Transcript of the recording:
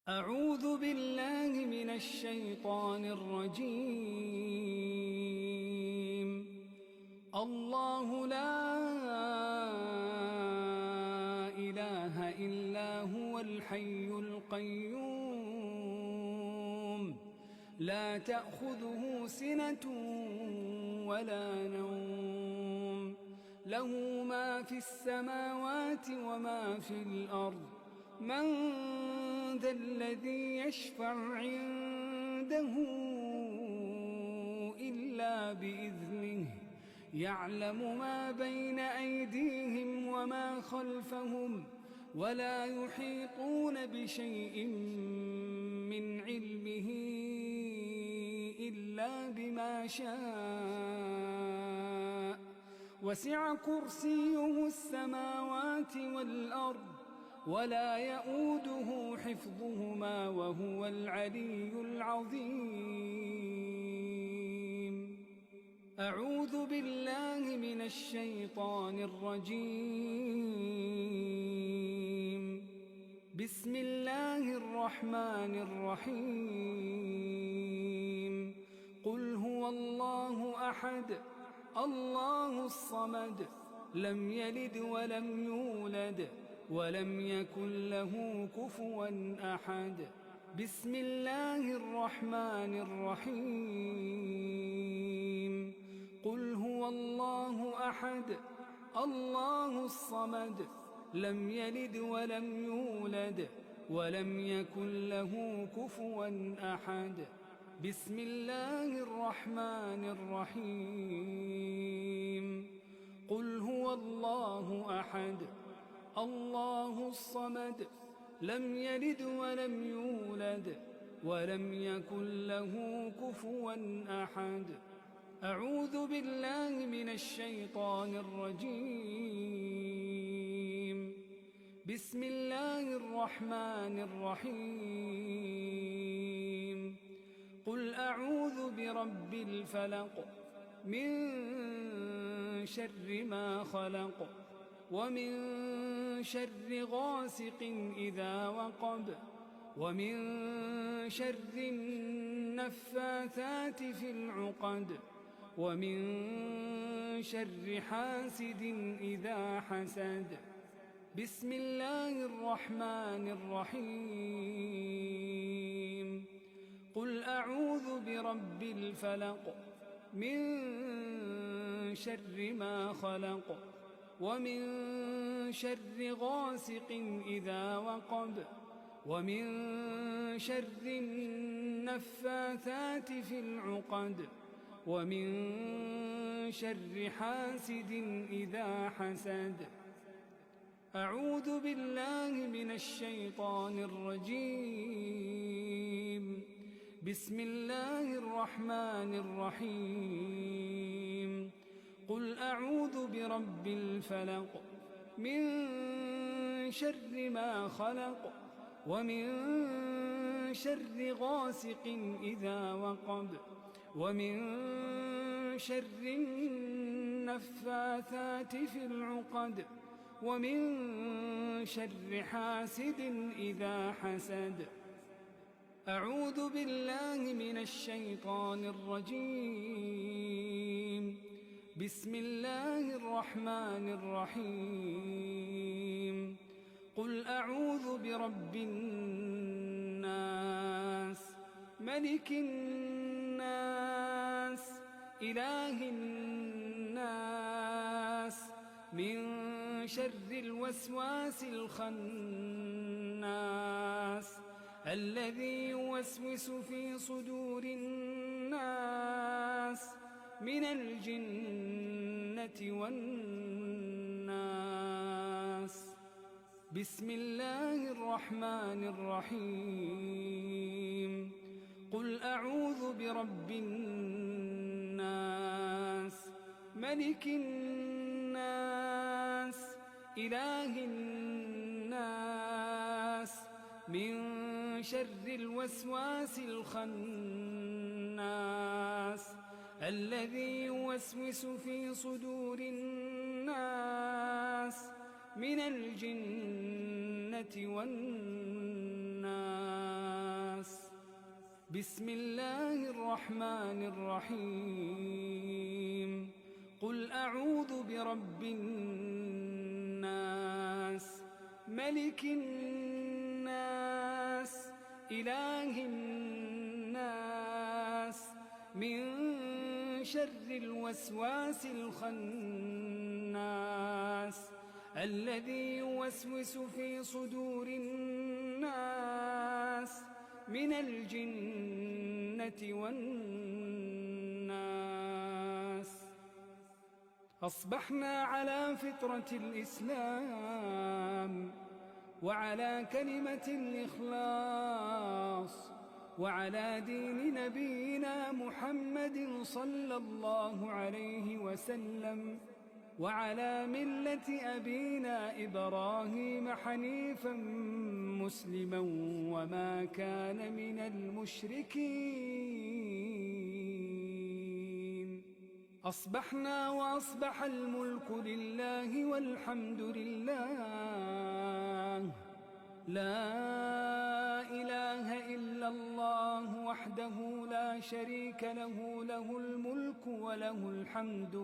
أعوذ بالله من الشيطان الرجيم. الله لا إله إلا هو الحي القيوم لا تأخذه سنة ولا نوم له ما في السماوات وما في الأرض من ذا الذي يشفع عنده إلا بإذنه يعلم ما بين أيديهم وما خلفهم ولا يحيطون بشيء من علمه إلا بما شاء وسع كرسيه السماوات والأرض ولا يؤوده حفظهما وهو العلي العظيم. أعوذ بالله من الشيطان الرجيم. بسم الله الرحمن الرحيم. قل هو الله أحد الله الصمد لم يلد ولم يولد ولم يكن له كفوا أحد. بسم الله الرحمن الرحيم. قل هو الله أحد الله الصمد لم يلد ولم يولد ولم يكن له كفوا أحد. بسم الله الرحمن الرحيم. قل هو الله أحد الله الصمد لم يلد ولم يولد ولم يكن له كفوا أحد. أعوذ بالله من الشيطان الرجيم. بسم الله الرحمن الرحيم. قل أعوذ برب الفلق من شر ما خلق ومن شر غاسق إذا وقب ومن شر النفاثات في العقد ومن شر حاسد إذا حسد. بسم الله الرحمن الرحيم. قل أعوذ برب الفلق من شر ما خلق ومن شر غاسق إذا وقب ومن شر النفاثات في العقد ومن شر حاسد إذا حسد. أعوذ بالله من الشيطان الرجيم. بسم الله الرحمن الرحيم. قل أعوذ برب الفلق من شر ما خلق ومن شر غاسق إذا وقب ومن شر النفاثات في العقد ومن شر حاسد إذا حسد. أعوذ بالله من الشيطان الرجيم. بسم الله الرحمن الرحيم. قل أعوذ برب الناس ملك الناس إله الناس من شر الوسواس الخناس الذي يوسوس في صدور الناس من الجنة والناس. بسم الله الرحمن الرحيم. قل أعوذ برب الناس ملك الناس إله الناس من شر الوسواس الخناس الذي يوسوس في صدور الناس من الجنة والناس. بسم الله الرحمن الرحيم قل أعوذ برب الناس ملك الناس إله الناس من شر الوسواس الخناس الذي يوسوس في صدور الناس من الجنة والناس. أصبحنا على فطرة الإسلام وعلى كلمة الإخلاص وعلى دين نبينا محمد صلى الله عليه وسلم وعلى ملة أبينا إبراهيم حنيفا مسلما وما كان من المشركين. أصبحنا وأصبح الملك لله والحمد لله، لا إله إلا الله وحده لا شريك له، له الملك وله الحمد